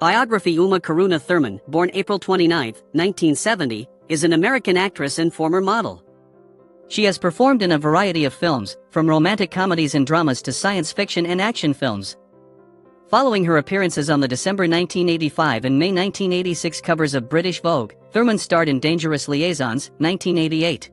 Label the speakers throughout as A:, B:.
A: Biography. Uma Karuna Thurman, born April 29, 1970, is an American actress and former model. She has performed in a variety of films, from romantic comedies and dramas to science fiction and action films. Following her appearances on the December 1985 and May 1986 covers of British Vogue, Thurman starred in Dangerous Liaisons, 1988.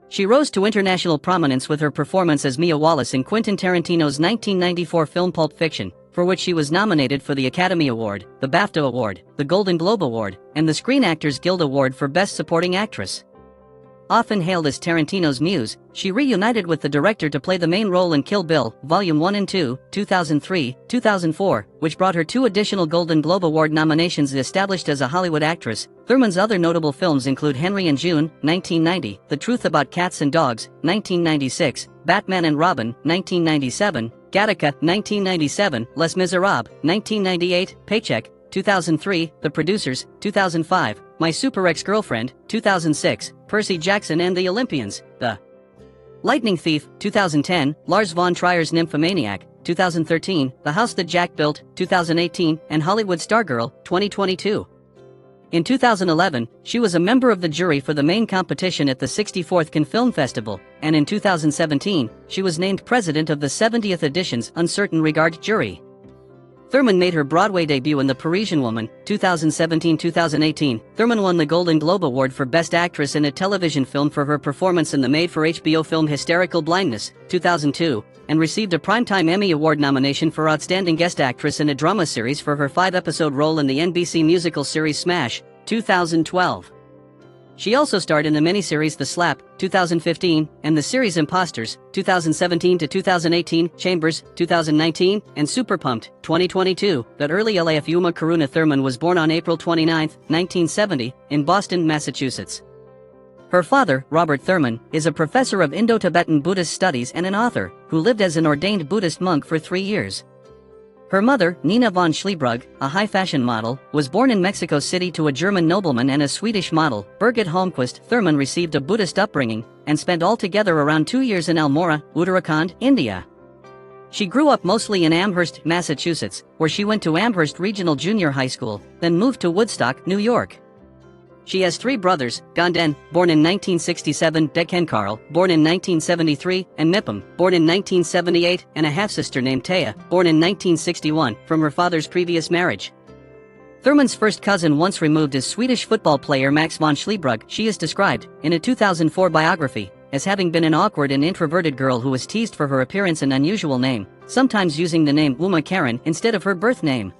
A: She rose to international prominence with her performance as Mia Wallace in Quentin Tarantino's 1994 film Pulp Fiction, for which she was nominated for the Academy Award, the BAFTA Award, the Golden Globe Award, and the Screen Actors Guild Award for Best Supporting Actress. Often hailed as Tarantino's muse, she reunited with the director to play the main role in Kill Bill, Volume 1 and 2, 2003, 2004, which brought her 2 additional Golden Globe Award nominations. Established as a Hollywood actress, Thurman's other notable films include Henry and June, 1990, The Truth About Cats and Dogs, 1996, Batman and Robin, 1997, Gattaca, 1997, Les Miserables, 1998, Paycheck, 2003, The Producers, 2005, My Super Ex-Girlfriend, 2006, Percy Jackson and the Olympians, The Lightning Thief, 2010, Lars von Trier's Nymphomaniac, 2013, The House That Jack Built, 2018, and Hollywood Stargirl, 2022. In 2011, she was a member of the jury for the main competition at the 64th Cannes Film Festival, and in 2017, she was named president of the 70th edition's Uncertain Regard jury. Thurman made her Broadway debut in The Parisian Woman, 2017-2018. Thurman won the Golden Globe Award for Best Actress in a Television Film for her performance in the made-for-HBO film Hysterical Blindness, 2002, and received a Primetime Emmy Award nomination for Outstanding Guest Actress in a Drama Series for her 5-episode role in the NBC musical series Smash, 2012. She also starred in the miniseries The Slap, 2015, and the series Imposters, 2017-2018, Chambers, 2019, and Super Pumped, 2022. The early LAF. Uma Karuna Thurman was born on April 29, 1970, in Boston, Massachusetts. Her father, Robert Thurman, is a professor of Indo-Tibetan Buddhist studies and an author, who lived as an ordained Buddhist monk for 3 years. Her mother, Nina von Schlebrug, a high-fashion model, was born in Mexico City to a German nobleman and a Swedish model, Birgit Holmquist. Thurman received a Buddhist upbringing, and spent altogether around 2 years in Almora, Uttarakhand, India. She grew up mostly in Amherst, Massachusetts, where she went to Amherst Regional Junior High School, then moved to Woodstock, New York. She has 3 brothers, Gonden, born in 1967, Deccan Carl, born in 1973, and Mipam, born in 1978, and a half-sister named Taya, born in 1961, from her father's previous marriage. Thurman's first cousin once removed is Swedish football player Max von Schlebrug. She is described, in a 2004 biography, as having been an awkward and introverted girl who was teased for her appearance and unusual name, sometimes using the name Uma Karen instead of her birth name.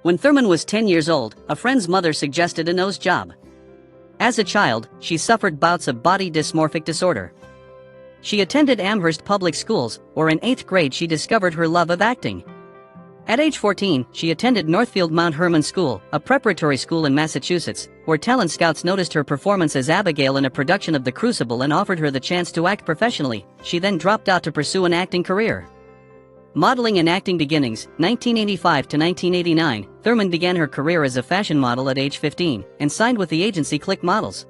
A: When Thurman was 10 years old, a friend's mother suggested a nose job. As a child, she suffered bouts of body dysmorphic disorder. She attended Amherst Public Schools, where in 8th grade she discovered her love of acting. At age 14, she attended Northfield Mount Hermon School, a preparatory school in Massachusetts, where talent scouts noticed her performance as Abigail in a production of The Crucible and offered her the chance to act professionally. She then dropped out to pursue an acting career. Modeling and acting beginnings, 1985 to 1989, Thurman began her career as a fashion model at age 15, and signed with the agency Click Models.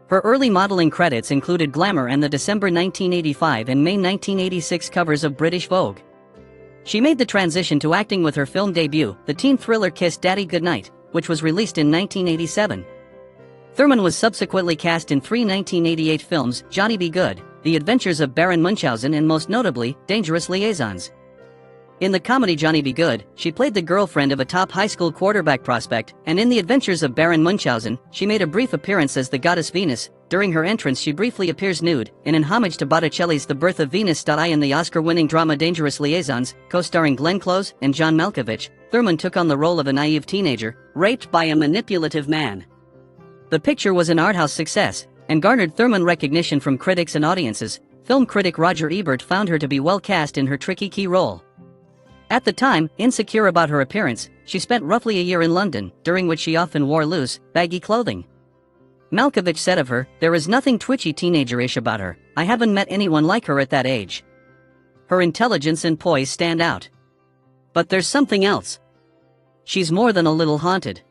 A: Her early modeling credits included Glamour and the December 1985 and May 1986 covers of British Vogue. She made the transition to acting with her film debut, the teen thriller Kiss Daddy Goodnight, which was released in 1987. Thurman was subsequently cast in 3 1988 films, Johnny Be Good, The Adventures of Baron Munchausen, and most notably, Dangerous Liaisons. In the comedy Johnny Be Good, she played the girlfriend of a top high school quarterback prospect, and in The Adventures of Baron Munchausen, she made a brief appearance as the goddess Venus. During her entrance she briefly appears nude, in an homage to Botticelli's The Birth of Venus. In the Oscar-winning drama Dangerous Liaisons, co-starring Glenn Close and John Malkovich, Thurman took on the role of a naive teenager, raped by a manipulative man. The picture was an art house success, and garnered Thurman recognition from critics and audiences. Film critic Roger Ebert found her to be well cast in her tricky key role. At the time, insecure about her appearance, she spent roughly a year in London, during which she often wore loose, baggy clothing. Malkovich said of her, "There is nothing twitchy teenager-ish about her. I haven't met anyone like her at that age. Her intelligence and poise stand out. But there's something else. She's more than a little haunted."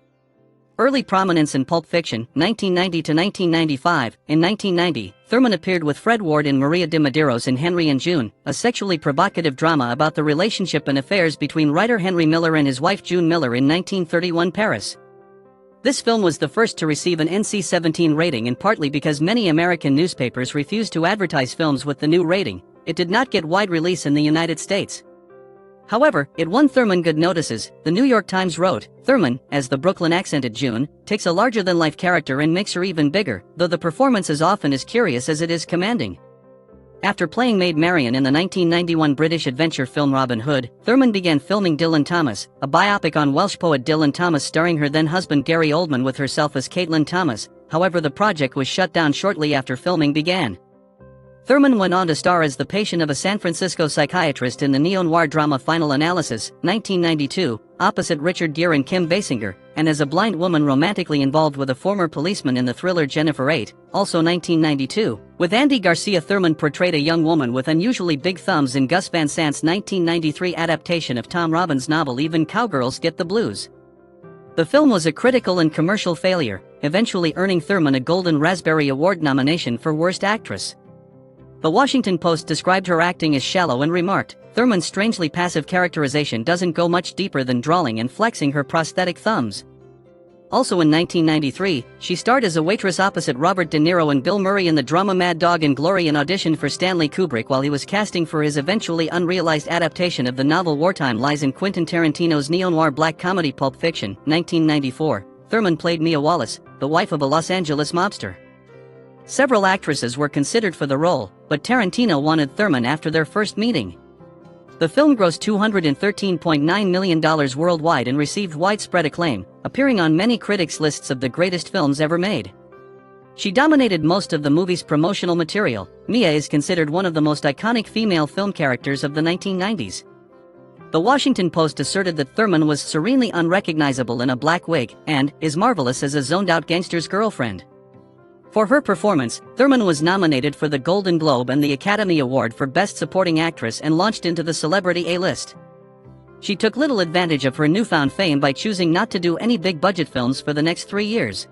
A: Early prominence in Pulp Fiction, 1990 to 1995. In 1990, Thurman appeared with Fred Ward in Maria de Medeiros in Henry and June, a sexually provocative drama about the relationship and affairs between writer Henry Miller and his wife June Miller in 1931 Paris. This film was the first to receive an NC-17 rating, and partly because many American newspapers refused to advertise films with the new rating, it did not get wide release in the United States. However, it won Thurman good notices. The New York Times wrote, "Thurman, as the Brooklyn-accented June, takes a larger-than-life character and makes her even bigger, though the performance is often as curious as it is commanding." After playing Maid Marian in the 1991 British adventure film Robin Hood, Thurman began filming Dylan Thomas, a biopic on Welsh poet Dylan Thomas starring her then-husband Gary Oldman with herself as Caitlin Thomas. However, the project was shut down shortly after filming began. Thurman went on to star as the patient of a San Francisco psychiatrist in the neo-noir drama Final Analysis, 1992, opposite Richard Gere and Kim Basinger, and as a blind woman romantically involved with a former policeman in the thriller Jennifer 8, also 1992. With Andy Garcia, Thurman portrayed a young woman with unusually big thumbs in Gus Van Sant's 1993 adaptation of Tom Robbins' novel Even Cowgirls Get the Blues. The film was a critical and commercial failure, eventually earning Thurman a Golden Raspberry Award nomination for Worst Actress. The Washington Post described her acting as shallow and remarked, "Thurman's strangely passive characterization doesn't go much deeper than drawing and flexing her prosthetic thumbs." Also in 1993, she starred as a waitress opposite Robert De Niro and Bill Murray in the drama Mad Dog and Glory and auditioned for Stanley Kubrick while he was casting for his eventually unrealized adaptation of the novel Wartime Lies in Quentin Tarantino's neo-noir black comedy Pulp Fiction, 1994. Thurman played Mia Wallace, the wife of a Los Angeles mobster. Several actresses were considered for the role, but Tarantino wanted Thurman after their first meeting. The film grossed $213.9 million worldwide and received widespread acclaim, appearing on many critics' lists of the greatest films ever made. She dominated most of the movie's promotional material. Mia is considered one of the most iconic female film characters of the 1990s. The Washington Post asserted that Thurman was serenely unrecognizable in a black wig and is marvelous as a zoned-out gangster's girlfriend. For her performance, Thurman was nominated for the Golden Globe and the Academy Award for Best Supporting Actress and launched into the celebrity A-list. She took little advantage of her newfound fame by choosing not to do any big-budget films for the next 3 years.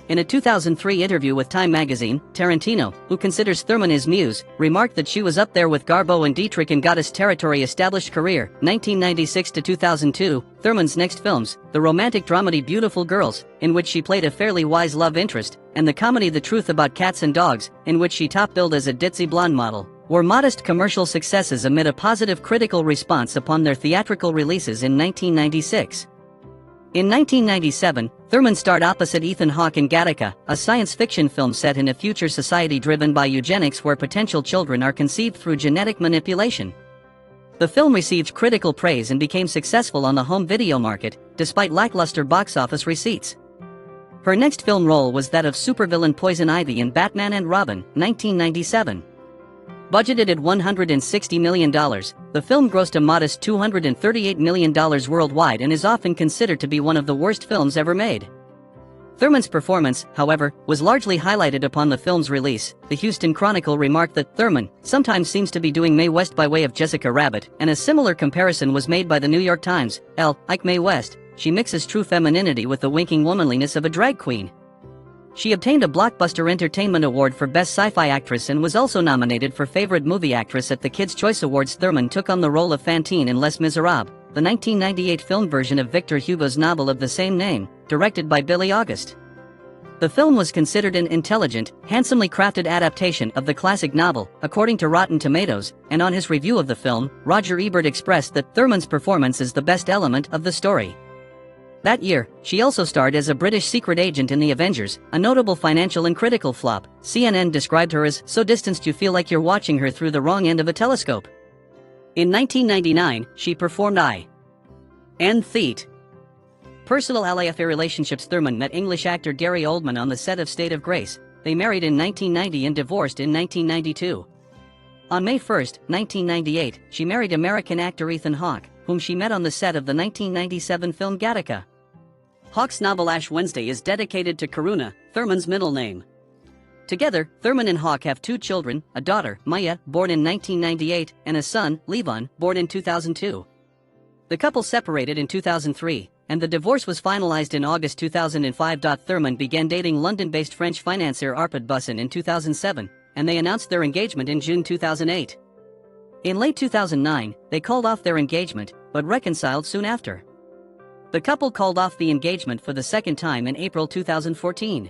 A: In a 2003 interview with Time magazine, Tarantino, who considers Thurman his muse, remarked that she was up there with Garbo and Dietrich in Goddess territory. Established career, 1996 to 2002, Thurman's next films, the romantic dramedy Beautiful Girls, in which she played a fairly wise love interest, and the comedy The Truth About Cats and Dogs, in which she top-billed as a ditzy blonde model, were modest commercial successes amid a positive critical response upon their theatrical releases in 1996. In 1997, Thurman starred opposite Ethan Hawke in Gattaca, a science fiction film set in a future society driven by eugenics where potential children are conceived through genetic manipulation. The film received critical praise and became successful on the home video market, despite lackluster box office receipts. Her next film role was that of supervillain Poison Ivy in Batman and Robin, 1997. Budgeted at $160 million, the film grossed a modest $238 million worldwide and is often considered to be one of the worst films ever made. Thurman's performance, however, was largely highlighted upon the film's release. The Houston Chronicle remarked that Thurman sometimes seems to be doing Mae West by way of Jessica Rabbit, and a similar comparison was made by the New York Times. Like Mae West, she mixes true femininity with the winking womanliness of a drag queen. She obtained a Blockbuster Entertainment Award for Best Sci-Fi Actress and was also nominated for Favorite Movie Actress at the Kids' Choice Awards. Thurman took on the role of Fantine in Les Miserables, the 1998 film version of Victor Hugo's novel of the same name, directed by Billy August. The film was considered an intelligent, handsomely crafted adaptation of the classic novel, according to Rotten Tomatoes, and on his review of the film, Roger Ebert expressed that Thurman's performance is the best element of the story. That year, she also starred as a British secret agent in The Avengers, a notable financial and critical flop. CNN described her as so distanced you feel like you're watching her through the wrong end of a telescope. In 1999, she performed I. and Theet. Personal affair relationships. Thurman met English actor Gary Oldman on the set of State of Grace. They married in 1990 and divorced in 1992. On May 1, 1998, she married American actor Ethan Hawke, whom she met on the set of the 1997 film Gattaca. Hawke's novel Ash Wednesday is dedicated to Karuna, Thurman's middle name. Together, Thurman and Hawke have 2 children, a daughter, Maya, born in 1998, and a son, Levon, born in 2002. The couple separated in 2003. and the divorce was finalized in August 2005. Thurman began dating London-based French financier Arpad Bussin in 2007, and they announced their engagement in June 2008. In late 2009, they called off their engagement, but reconciled soon after. The couple called off the engagement for the second time in April 2014.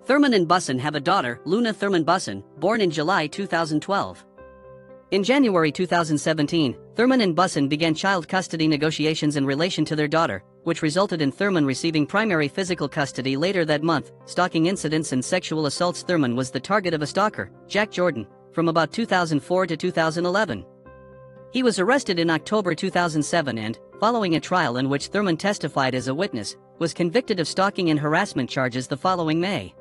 A: Thurman and Bussin have a daughter, Luna Thurman Bussin, born in July 2012. In January 2017, Thurman and Bussin began child custody negotiations in relation to their daughter, which resulted in Thurman receiving primary physical custody later that month. Stalking incidents and sexual assaults. Thurman was the target of a stalker, Jack Jordan, from about 2004 to 2011. He was arrested in October 2007 and, following a trial in which Thurman testified as a witness, was convicted of stalking and harassment charges the following May.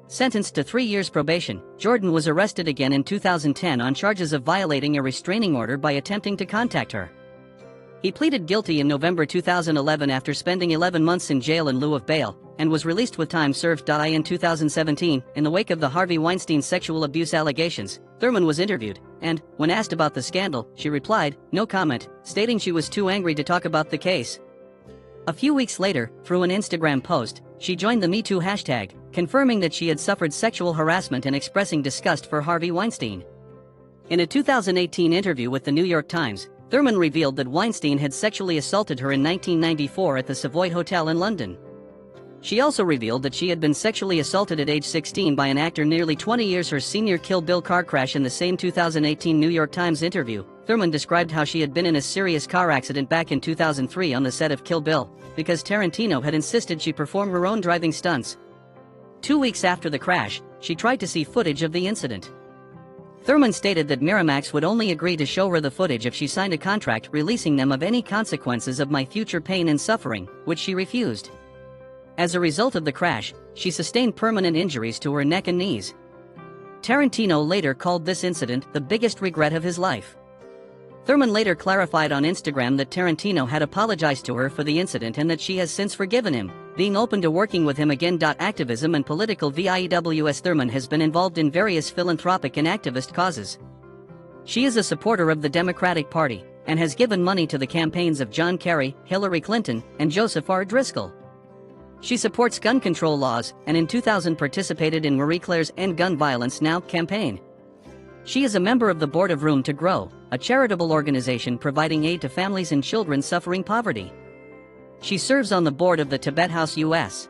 A: Sentenced to 3 years probation, Jordan was arrested again in 2010 on charges of violating a restraining order by attempting to contact her. He pleaded guilty in November 2011 after spending 11 months in jail in lieu of bail, and was released with time served. In 2017, in the wake of the Harvey Weinstein sexual abuse allegations, Thurman was interviewed, and, when asked about the scandal, she replied, "No comment," stating she was too angry to talk about the case. A few weeks later, through an Instagram post, she joined the #MeToo hashtag, confirming that she had suffered sexual harassment and expressing disgust for Harvey Weinstein. In a 2018 interview with the New York Times, Thurman revealed that Weinstein had sexually assaulted her in 1994 at the Savoy Hotel in London. She also revealed that she had been sexually assaulted at age 16 by an actor nearly 20 years her senior Kill Bill car crash. In the same 2018 New York Times interview, Thurman described how she had been in a serious car accident back in 2003 on the set of Kill Bill, because Tarantino had insisted she perform her own driving stunts. 2 weeks after the crash, she tried to see footage of the incident. Thurman stated that Miramax would only agree to show her the footage if she signed a contract releasing them of any consequences of my future pain and suffering, which she refused. As a result of the crash, she sustained permanent injuries to her neck and knees. Tarantino later called this incident the biggest regret of his life. Thurman later clarified on Instagram that Tarantino had apologized to her for the incident and that she has since forgiven him, being open to working with him again. Activism and political viewers. Thurman has been involved in various philanthropic and activist causes. She is a supporter of the Democratic Party, and has given money to the campaigns of John Kerry, Hillary Clinton, and Joseph R. Driscoll. She supports gun control laws, and in 2000 participated in Marie Claire's End Gun Violence Now campaign. She is a member of the board of Room to Grow, a charitable organization providing aid to families and children suffering poverty. She serves on the board of the Tibet House US.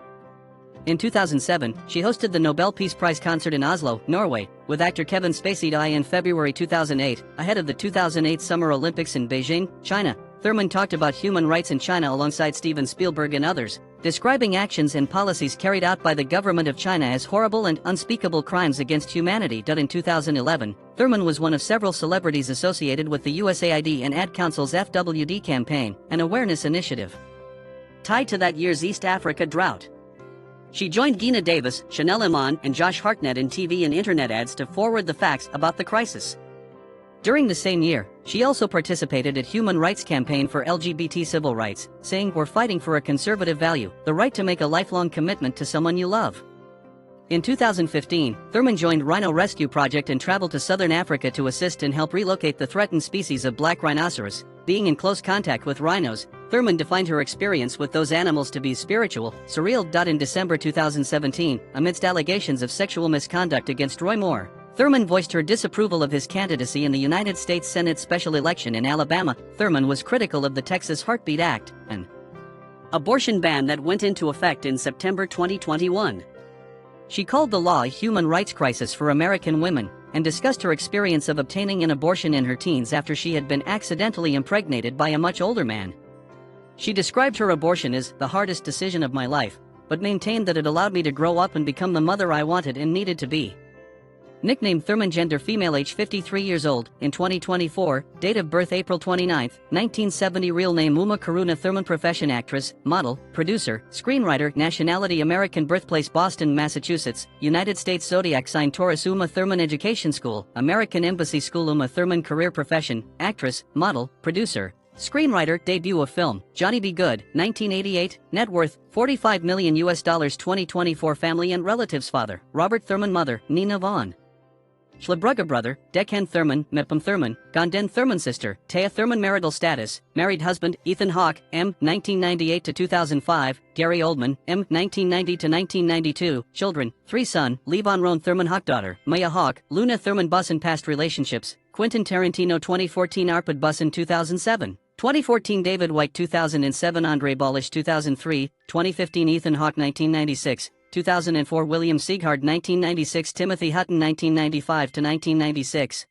A: In 2007, she hosted the Nobel Peace Prize concert in Oslo, Norway, with actor Kevin Spacey. In February 2008, ahead of the 2008 Summer Olympics in Beijing, China, Thurman talked about human rights in China alongside Steven Spielberg and others, describing actions and policies carried out by the government of China as horrible and unspeakable crimes against humanity. In 2011, Thurman was one of several celebrities associated with the USAID and Ad Council's FWD campaign, an awareness initiative tied to that year's East Africa drought. She joined Geena Davis, Chanel Iman, and Josh Hartnett in TV and internet ads to forward the facts about the crisis. During the same year, she also participated at Human Rights Campaign for LGBT civil rights, saying, "We're fighting for a conservative value, the right to make a lifelong commitment to someone you love." In 2015, Thurman joined Rhino Rescue Project and traveled to southern Africa to assist and help relocate the threatened species of black rhinoceros. Being in close contact with rhinos, Thurman defined her experience with those animals to be spiritual, surreal. In December 2017, amidst allegations of sexual misconduct against Roy Moore, Thurman voiced her disapproval of his candidacy in the United States Senate special election in Alabama. Thurman was critical of the Texas Heartbeat Act, an abortion ban that went into effect in September 2021. She called the law a human rights crisis for American women, and discussed her experience of obtaining an abortion in her teens after she had been accidentally impregnated by a much older man. She described her abortion as the hardest decision of my life, but maintained that it allowed me to grow up and become the mother I wanted and needed to be. Nicknamed Thurman, gender female, age 53 years old, in 2024, date of birth April 29, 1970, real name Uma Karuna Thurman, profession actress, model, producer, screenwriter, nationality American, birthplace Boston, Massachusetts, United States, zodiac sign Taurus, Uma Thurman, education school, American Embassy School, Uma Thurman, career profession, actress, model, producer, screenwriter, debut of film, Johnny Be Good, 1988, net worth, $45 million 2024, family and relatives, father, Robert Thurman, mother, Nina Vaughn. Schlebruga brother, Declan Thurman, Mepam Thurman, Gonden Thurman sister, Taya Thurman marital status, married husband, Ethan Hawke, M. 1998 to 2005, Gary Oldman, M. 1990 to 1992, children, 3 son, Levon Roan Thurman Hawke daughter, Maya Hawke, Luna Thurman Bussin past relationships, Quentin Tarantino 2014 Arpad Bussin 2007. 2014 David White 2007 Andre Bolish 2003, 2015 Ethan Hawke 1996, 2004 William Sieghard 1996 Timothy Hutton 1995 to 1996.